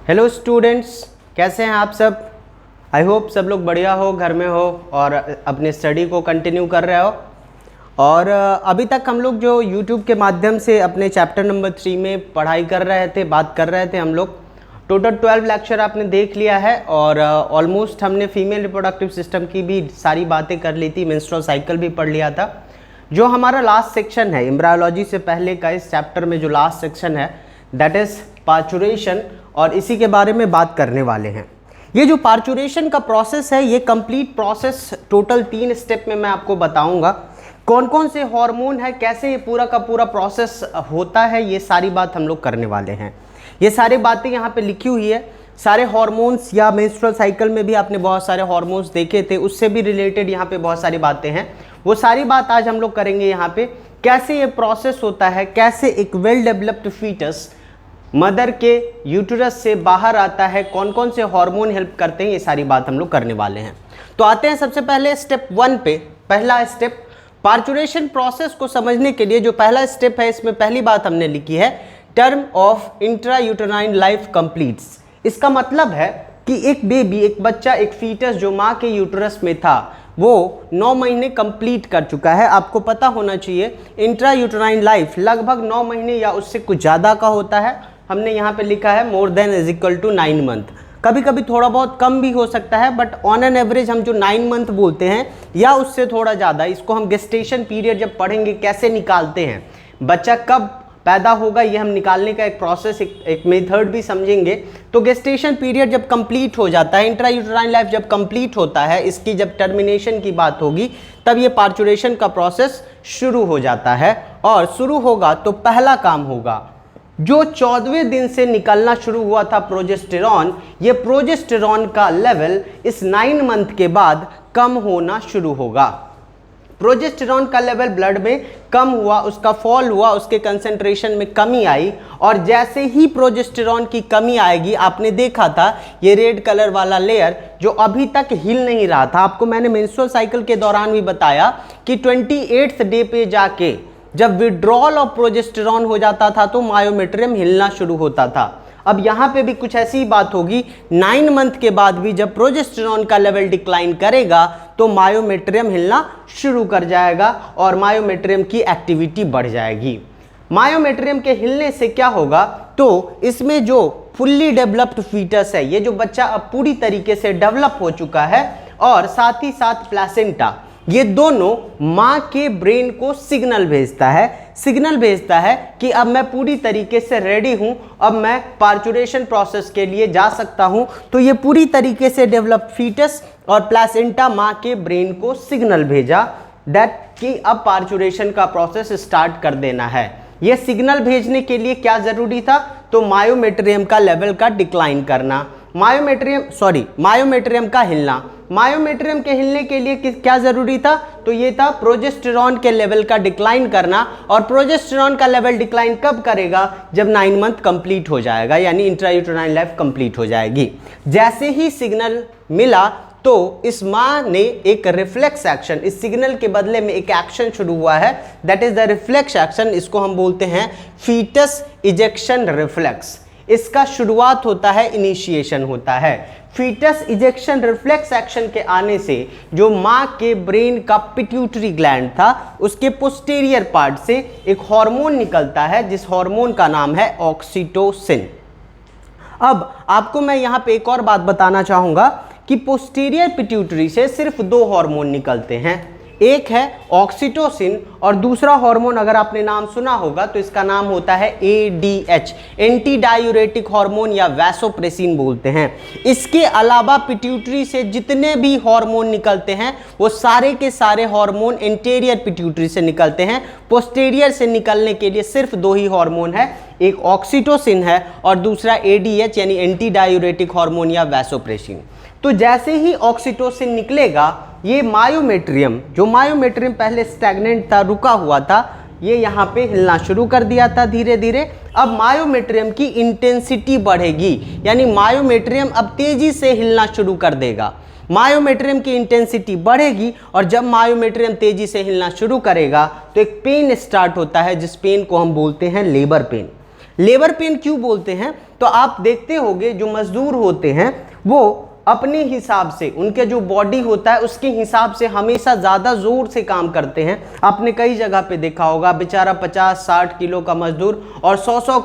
Hello students, कैसे हैं आप सब। आई होप सब लोग बढ़िया हो, घर में हो और अपने स्टडी को कंटिन्यू कर रहे हो। और अभी तक हम लोग जो YouTube के माध्यम से अपने चैप्टर नंबर 3 में पढ़ाई कर रहे थे, बात कर रहे थे हम लोग। टोटल 12 लेक्चर आपने देख लिया है और ऑलमोस्ट हमने फीमेल रिप्रोडक्टिव सिस्टम की भी सारी बातें कर ली थी, मेंस्ट्रुअल साइकिल भी पढ़ लिया था। जो हमारा लास्ट सेक्शन है एम्ब्रायोलॉजी से पहले का, इस चैप्टर में जो लास्ट सेक्शन है दैट इज़ पार्चुरेशन, और इसी के बारे में बात करने वाले हैं। ये जो पार्चुरेशन का प्रोसेस है, ये कंप्लीट प्रोसेस टोटल 3 स्टेप में मैं आपको बताऊंगा। कौन कौन से हार्मोन है, कैसे ये पूरा का पूरा प्रोसेस होता है, ये सारी बात हम लोग करने वाले हैं। ये सारी बातें यहाँ पे लिखी हुई है। सारे हार्मोन्स या मेंस्ट्रुअल साइकिल में भी आपने बहुत सारे हार्मोन्स देखे थे, उससे भी रिलेटेड यहाँ पे बहुत सारी बातें हैं। वो सारी बात आज हम लोग करेंगे यहाँ पे। कैसे ये प्रोसेस होता है, कैसे एक वेल डेवलप्ड फीटस मदर के यूटरस से बाहर आता है, कौन कौन से हार्मोन हेल्प करते हैं, ये सारी बात हम लोग करने वाले हैं। तो आते हैं सबसे पहले स्टेप 1 पे। पहला स्टेप पार्चुरेशन प्रोसेस को समझने के लिए जो पहला स्टेप है, इसमें पहली बात हमने लिखी है term of intrauterine life completes. इसका मतलब है कि एक बेबी, एक बच्चा, एक फीटस जो माँ के यूटरस में था वो 9 महीने कंप्लीट कर चुका है। आपको पता होना चाहिए इंट्रायूटेराइन लाइफ लगभग 9 महीने या उससे कुछ ज़्यादा का होता है। हमने यहाँ पे लिखा है more than is equal to 9 month. कभी कभी थोड़ा बहुत कम भी हो सकता है, बट ऑन एन एवरेज हम जो 9 मंथ बोलते हैं या उससे थोड़ा ज़्यादा, इसको हम गेस्टेशन पीरियड जब पढ़ेंगे कैसे निकालते हैं, बच्चा कब पैदा होगा, ये हम निकालने का एक प्रोसेस, एक मेथड भी समझेंगे। तो गेस्टेशन पीरियड जब कंप्लीट हो जाता है, इंट्रायूटेराइन लाइफ जब कंप्लीट होता है, इसकी जब टर्मिनेशन की बात होगी, तब ये पार्चुरेशन का प्रोसेस शुरू हो जाता है। और शुरू होगा तो पहला काम होगा जो 14वें दिन से निकलना शुरू हुआ था प्रोजेस्टेरॉन, ये प्रोजेस्टेरॉन का लेवल इस 9 मंथ के बाद कम होना शुरू होगा। प्रोजेस्टेरॉन का लेवल ब्लड में कम हुआ, उसका फॉल हुआ, उसके कंसंट्रेशन में कमी आई। और जैसे ही प्रोजेस्टेरॉन की कमी आएगी, आपने देखा था ये रेड कलर वाला लेयर जो अभी तक हिल नहीं रहा था, आपको मैंने मेंस्ट्रुअल साइकिल के दौरान भी बताया कि 28वें डे पे जाके जब विड्रॉल ऑफ प्रोजेस्टेरॉन हो जाता था तो मायोमेट्रियम हिलना शुरू होता था। अब यहाँ पे भी कुछ ऐसी बात होगी, 9 मंथ के बाद भी जब प्रोजेस्टेरॉन का लेवल डिक्लाइन करेगा तो मायोमेट्रियम हिलना शुरू कर जाएगा और मायोमेट्रियम की एक्टिविटी बढ़ जाएगी। मायोमेट्रियम के हिलने से क्या होगा, तो इसमें जो फुल्ली डेवलप्ड फीटस है, ये जो बच्चा अब पूरी तरीके से डेवलप हो चुका है, और साथ ही साथ प्लेसेंटा, ये दोनों माँ के ब्रेन को सिग्नल भेजता है कि अब मैं पूरी तरीके से रेडी हूँ, अब मैं पार्चुरेशन प्रोसेस के लिए जा सकता हूँ। तो ये पूरी तरीके से डेवलप फीटस और प्लेसेंटा माँ के ब्रेन को सिग्नल भेजा दैट कि अब पार्चुरेशन का प्रोसेस स्टार्ट कर देना है। ये सिग्नल भेजने के लिए क्या ज़रूरी था, तो मायोमेट्रियम का लेवल का डिक्लाइन करना, मायोमेट्रियम का हिलना। मायोमेट्रियम के हिलने के लिए क्या जरूरी था, तो ये था प्रोजेस्टेरॉन के लेवल का डिक्लाइन करना। और प्रोजेस्टेरॉन का लेवल डिक्लाइन कब करेगा, जब 9 मंथ कंप्लीट हो जाएगा, यानी इंट्रायूटेराइन लाइफ कंप्लीट हो जाएगी। जैसे ही सिग्नल मिला तो इस माँ ने एक रिफ्लेक्स एक्शन, इस सिग्नल के बदले में एक एक्शन शुरू हुआ है, that is the reflex action. इसको हम बोलते हैं फीटस इजेक्शन रिफ्लेक्स। इसका शुरुआत होता है, इनिशिएशन होता है। फीटस इजेक्शन रिफ्लेक्स एक्शन के आने से जो माँ के ब्रेन का पिट्यूटरी ग्लैंड था, उसके पोस्टीरियर पार्ट से एक हार्मोन निकलता है, जिस हार्मोन का नाम है ऑक्सीटोसिन। अब आपको मैं यहाँ पे एक और बात बताना चाहूँगा कि पोस्टीरियर पिट्यूटरी से सिर्फ 2 हार्मोन निकलते हैं, एक है ऑक्सीटोसिन और दूसरा हार्मोन अगर आपने नाम सुना होगा तो इसका नाम होता है ADH, एंटी डायूरेटिक हार्मोन या वैसोप्रेसिन बोलते हैं। इसके अलावा पिट्यूटरी से जितने भी हार्मोन निकलते हैं वो सारे के सारे हार्मोन एंटीरियर पिट्यूटरी से निकलते हैं। पोस्टीरियर से निकलने के लिए सिर्फ 2 ही हार्मोन है, एक ऑक्सीटोसिन है और दूसरा ADH यानी एंटी डायूरेटिक हार्मोन या वैसोप्रेसिन। तो जैसे ही ऑक्सीटोसिन निकलेगा, ये मायोमेट्रियम, जो मायोमेट्रियम पहले स्टैग्नेंट था, रुका हुआ था, ये यहाँ पे हिलना शुरू कर दिया था धीरे धीरे। अब मायोमेट्रियम की इंटेंसिटी बढ़ेगी, यानी मायोमेट्रियम अब तेजी से हिलना शुरू कर देगा। मायोमेट्रियम की इंटेंसिटी बढ़ेगी और जब मायोमेट्रियम तेजी से हिलना शुरू करेगा तो एक पेन स्टार्ट होता है, जिस पेन को हम बोलते हैं लेबर पेन। लेबर पेन क्यों बोलते हैं, तो आप देखते होंगे जो मजदूर होते हैं वो अपने हिसाब से, उनके जो बॉडी होता है उसके हिसाब से हमेशा ज़्यादा ज़ोर से काम करते हैं। आपने कई जगह पे देखा होगा बेचारा 50-60 किलो का मजदूर और 100-100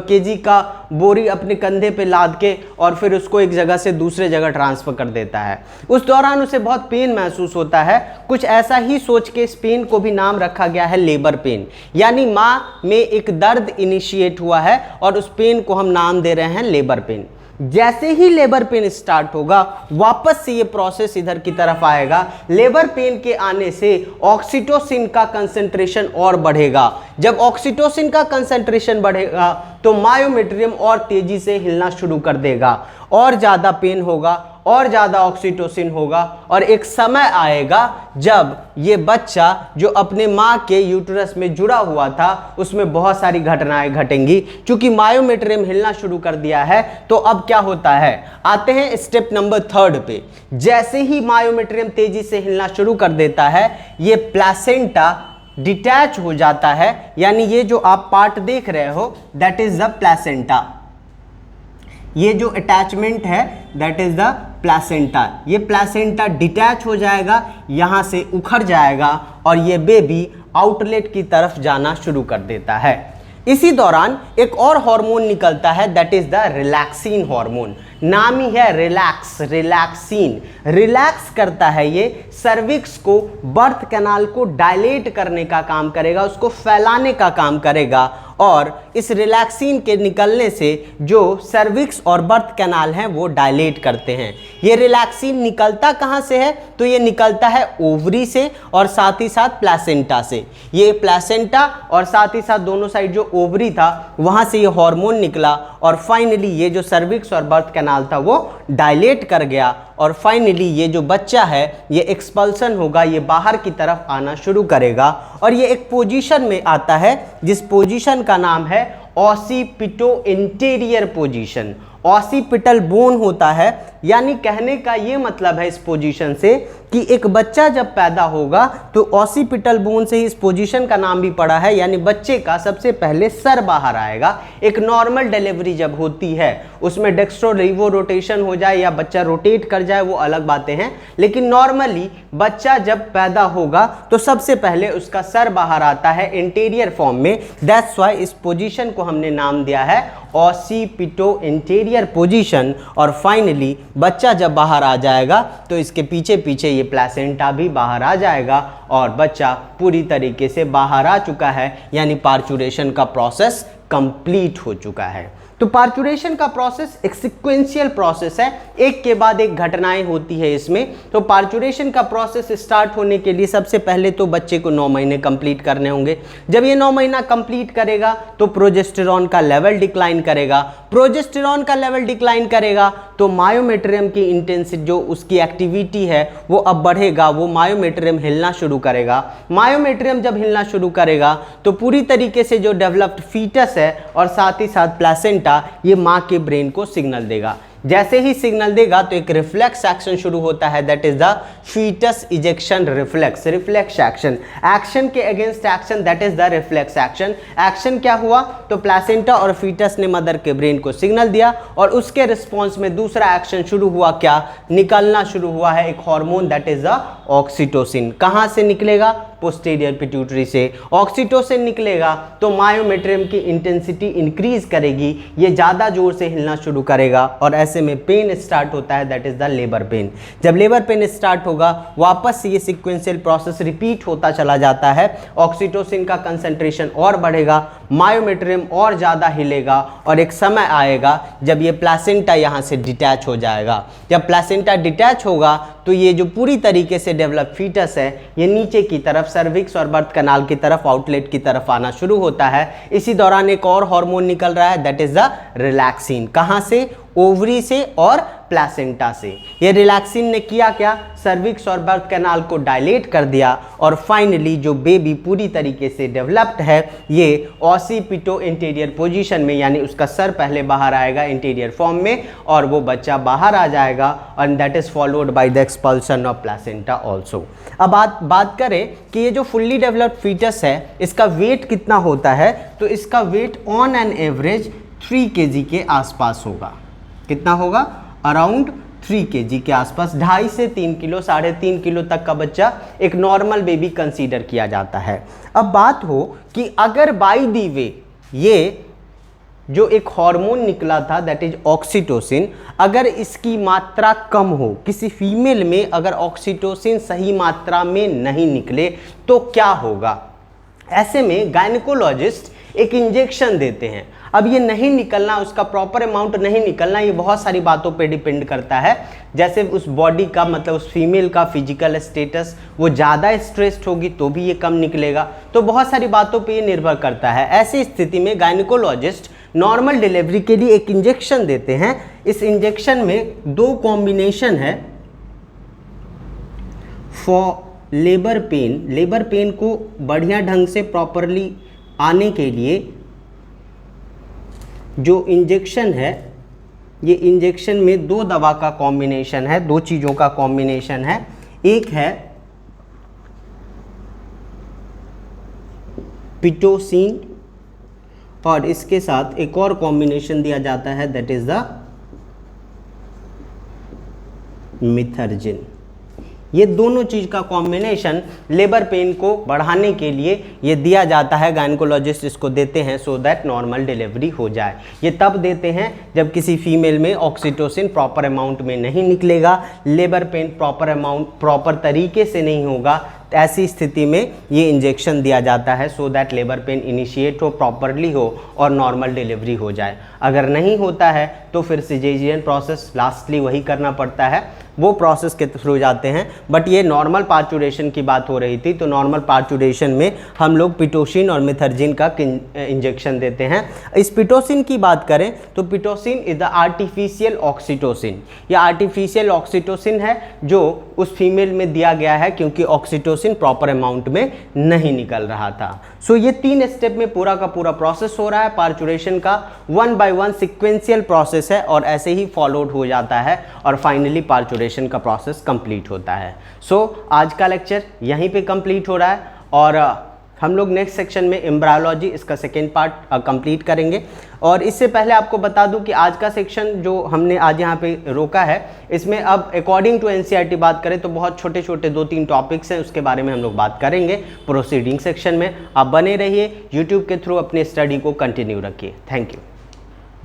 केजी का बोरी अपने कंधे पे लाद के और फिर उसको एक जगह से दूसरे जगह ट्रांसफ़र कर देता है। उस दौरान उसे बहुत पेन महसूस होता है। कुछ ऐसा ही सोच के इस पेन को भी नाम रखा गया है लेबर पेन, यानी माँ में एक दर्द इनिशिएट हुआ है और उस पेन को हम नाम दे रहे हैं लेबर पेन। जैसे ही लेबर पेन स्टार्ट होगा वापस से ये प्रोसेस इधर की तरफ आएगा। लेबर पेन के आने से ऑक्सीटोसिन का कंसंट्रेशन और बढ़ेगा। जब ऑक्सीटोसिन का कंसंट्रेशन बढ़ेगा तो मायोमेट्रियम और तेजी से हिलना शुरू कर देगा, और ज़्यादा पेन होगा और ज़्यादा ऑक्सीटोसिन होगा, और एक समय आएगा जब ये बच्चा जो अपने माँ के यूट्रस में जुड़ा हुआ था उसमें बहुत सारी घटनाएं घटेंगी। क्योंकि मायोमेट्रियम हिलना शुरू कर दिया है तो अब क्या होता है, आते हैं स्टेप नंबर 3 पे। जैसे ही मायोमेट्रियम तेजी से हिलना शुरू कर देता है ये प्लेसेंटा डिटैच हो जाता है, यानी ये जो आप पार्ट देख रहे हो दैट इज द प्लेसेंटा। ये जो अटैचमेंट है दैट इज द प्लेसेंटा। ये प्लेसेंटा डिटैच हो जाएगा, यहाँ से उखड़ जाएगा और ये बेबी आउटलेट की तरफ जाना शुरू कर देता है। इसी दौरान एक और हार्मोन निकलता है that is the relaxin hormone. नाम ही है रिलैक्स, रिलैक्सिन। रिलैक्स करता है ये सर्विक्स को, बर्थ कैनाल को डायलेट करने का काम करेगा, उसको फैलाने का काम करेगा, और इस रिलैक्सिन के निकलने से जो सर्विक्स और बर्थ कैनाल हैं वो डायलेट करते हैं। ये रिलैक्सिन निकलता कहाँ से है, तो ये निकलता है ओवरी से और साथ ही साथ प्लेसेंटा से। ये प्लेसेंटा और साथ ही साथ दोनों साइड जो ओवरी था वहाँ से ये हार्मोन निकला और फाइनली ये जो सर्विक्स और बर्थ कैनाल था वो डायलेट कर गया, और फाइनली ये जो बच्चा है ये एक्सपल्सन होगा, ये बाहर की तरफ आना शुरू करेगा और ये एक पोजीशन में आता है जिस पोजीशन का नाम है occipito interior position. Occipital bone होता है, यानी कहने का ये मतलब है इस पोजीशन से कि एक बच्चा जब पैदा होगा तो ऑसिपिटल बोन से ही इस पोजीशन का नाम भी पड़ा है, यानी बच्चे का सबसे पहले सर बाहर आएगा। एक नॉर्मल डिलीवरी जब होती है उसमें डेक्स्ट्रो रिवो रोटेशन हो जाए या बच्चा रोटेट कर जाए वो अलग बातें हैं, लेकिन नॉर्मली बच्चा जब पैदा होगा तो सबसे पहले उसका सर बाहर आता है इंटीरियर फॉर्म में। दैट्स व्हाई इस पोजीशन को हमने नाम दिया है ऑसिपिटो इंटीरियर पोजीशन। और फाइनली बच्चा जब बाहर आ जाएगा तो इसके पीछे पीछे ये प्लेसेंटा भी बाहर आ जाएगा और बच्चा पूरी तरीके से बाहर आ चुका है, यानी पार्चुरेशन का प्रोसेस कंप्लीट हो चुका है। तो पार्चुरेशन का प्रोसेस एक सिक्वेंशियल प्रोसेस है, एक के बाद एक घटनाएं होती है इसमें। तो पार्चुरेशन का प्रोसेस स्टार्ट होने के लिए सबसे पहले तो बच्चे को 9 महीने कंप्लीट करने होंगे। जब ये 9 महीना कंप्लीट करेगा तो प्रोजेस्टेरॉन का लेवल डिक्लाइन करेगा। प्रोजेस्टेरॉन का लेवल डिक्लाइन करेगा तो मायोमेट्रियम की इंटेंसिटी जो उसकी एक्टिविटी है वो अब बढ़ेगा, वो मायोमेट्रियम हिलना शुरू करेगा। मायोमेट्रियम जब हिलना शुरू करेगा तो पूरी तरीके से जो डेवलप्ड फीटस है और साथ ही साथ प्लेसेंटा ये माँ के ब्रेन को सिग्नल देगा। जैसे ही सिग्नल देगा तो एक रिफ्लेक्स एक्शन शुरू होता है that is the foetus ejection reflex. Reflex action के against action that is the reflex action. Action क्या हुआ, तो प्लेसेंटा और फीटस ने मदर के ब्रेन को सिग्नल दिया और उसके रिस्पॉन्स में दूसरा एक्शन शुरू हुआ, क्या निकलना शुरू हुआ है एक hormone that is the oxytocin. कहाँ से निकलेगा, पोस्टीरियर पिट्यूटरी से। ऑक्सीटोसिन निकलेगा तो मायोमेट्रियम की इंटेंसिटी इंक्रीज करेगी, ये ज़्यादा जोर से हिलना शुरू करेगा और ऐसे में पेन स्टार्ट होता है that is the labour pain. जब लेबर पेन स्टार्ट होगा वापस से ये सीक्वेंशियल प्रोसेस रिपीट होता चला जाता है। ऑक्सीटोसिन का कंसंट्रेशन और बढ़ेगा, मायोमेट्रियम और ज़्यादा हिलेगा और एक समय आएगा जब ये प्लेसेंटा यहाँ से डिटैच हो जाएगा। जब प्लेसेंटा डिटैच होगा तो ये जो पूरी तरीके से डेवलप फीटस है ये नीचे की तरफ सर्विक्स और बर्थ कैनाल की तरफ, आउटलेट की तरफ आना शुरू होता है। इसी दौरान एक और हार्मोन निकल रहा है दैट इज द रिलैक्सिन। कहाँ से, ओवरी से और प्लेसेंटा से। ये रिलैक्सिन ने किया क्या, सर्विक्स और बर्थ कैनाल को डायलेट कर दिया और फाइनली जो बेबी पूरी तरीके से डेवलप्ड है ये ऑसिपिटो इंटीरियर पोजीशन में, यानी उसका सर पहले बाहर आएगा इंटीरियर फॉर्म में और वो बच्चा बाहर आ जाएगा और that is followed by the expulsion of placenta also. अब बात करें कि ये जो फुल्ली डेवलप्ड फीटस है इसका वेट कितना होता है, तो इसका weight on an average 3 kg के आसपास होगा। कितना होगा? अराउंड 3 kg के आसपास, 2.5 से 3 किलो, 3.5 किलो तक का बच्चा एक नॉर्मल बेबी कंसीडर किया जाता है। अब बात हो कि अगर बाय द वे ये जो एक हार्मोन निकला था दैट इज ऑक्सीटोसिन, अगर इसकी मात्रा कम हो, किसी फीमेल में अगर ऑक्सीटोसिन सही मात्रा में नहीं निकले तो क्या होगा? ऐसे में गायनेकोलॉजिस्ट एक इंजेक्शन देते हैं। अब ये नहीं निकलना, उसका प्रॉपर अमाउंट नहीं निकलना, ये बहुत सारी बातों पे डिपेंड करता है। जैसे उस बॉडी का, मतलब उस फीमेल का फिजिकल स्टेटस, वो ज़्यादा स्ट्रेस्ड होगी तो भी ये कम निकलेगा, तो बहुत सारी बातों पे ये निर्भर करता है। ऐसी स्थिति में गायनेकोलॉजिस्ट नॉर्मल डिलीवरी के लिए एक इंजेक्शन देते हैं। इस इंजेक्शन में 2 कॉम्बिनेशन है for labour pain. Labour pain को बढ़िया ढंग से प्रॉपरली आने के लिए जो इंजेक्शन है, ये इंजेक्शन में 2 दवा का कॉम्बिनेशन है, 2 चीज़ों का कॉम्बिनेशन है। एक है पिटोसिन और इसके साथ एक और कॉम्बिनेशन दिया जाता है दैट इज द मिथर्जिन। ये दोनों चीज़ का कॉम्बिनेशन लेबर पेन को बढ़ाने के लिए ये दिया जाता है। गायनेकोलॉजिस्ट इसको देते हैं सो दैट नॉर्मल डिलीवरी हो जाए। ये तब देते हैं जब किसी फीमेल में ऑक्सीटोसिन प्रॉपर अमाउंट में नहीं निकलेगा, लेबर पेन प्रॉपर तरीके से नहीं होगा, ऐसी स्थिति में ये इंजेक्शन दिया जाता है so that labour pain initiate हो, प्रॉपरली हो और नॉर्मल डिलीवरी हो जाए। अगर नहीं होता है तो फिर सिजेरियन प्रोसेस लास्टली वही करना पड़ता है, वो प्रोसेस के थ्रू जाते हैं। बट ये नॉर्मल पार्चुरेशन की बात हो रही थी, तो नॉर्मल पार्चुरेशन में हम लोग पिटोसिन और मिथर्जिन का इंजेक्शन देते हैं। इस पिटोसिन की बात करें तो Pitocin is the artificial oxytocin. यह आर्टिफिशियल ऑक्सीटोसिन है जो उस फीमेल में दिया गया है क्योंकि ऑक्सीटोसिन प्रॉपर अमाउंट में नहीं निकल रहा था। सो ये 3 स्टेप में पूरा का पूरा प्रोसेस हो रहा है। पार्चुरेशन का 1 by 1 सिक्वेंशियल प्रोसेस है और ऐसे ही फॉलोड हो जाता है और फाइनली पार्चुरेशन का प्रोसेस कंप्लीट होता है। सो आज का लेक्चर यहीं पे कंप्लीट हो रहा है और हम लोग नेक्स्ट सेक्शन में एम्ब्रायोलॉजी इसका सेकेंड पार्ट कंप्लीट करेंगे। और इससे पहले आपको बता दूं कि आज का सेक्शन जो हमने आज यहाँ पे रोका है, इसमें अब अकॉर्डिंग टू एनसीईआरटी बात करें तो बहुत छोटे छोटे 2-3 टॉपिक्स हैं, उसके बारे में हम लोग बात करेंगे प्रोसीडिंग सेक्शन में। आप बने रहिए, यूट्यूब के थ्रू अपनी स्टडी को कंटिन्यू रखिए। Thank you.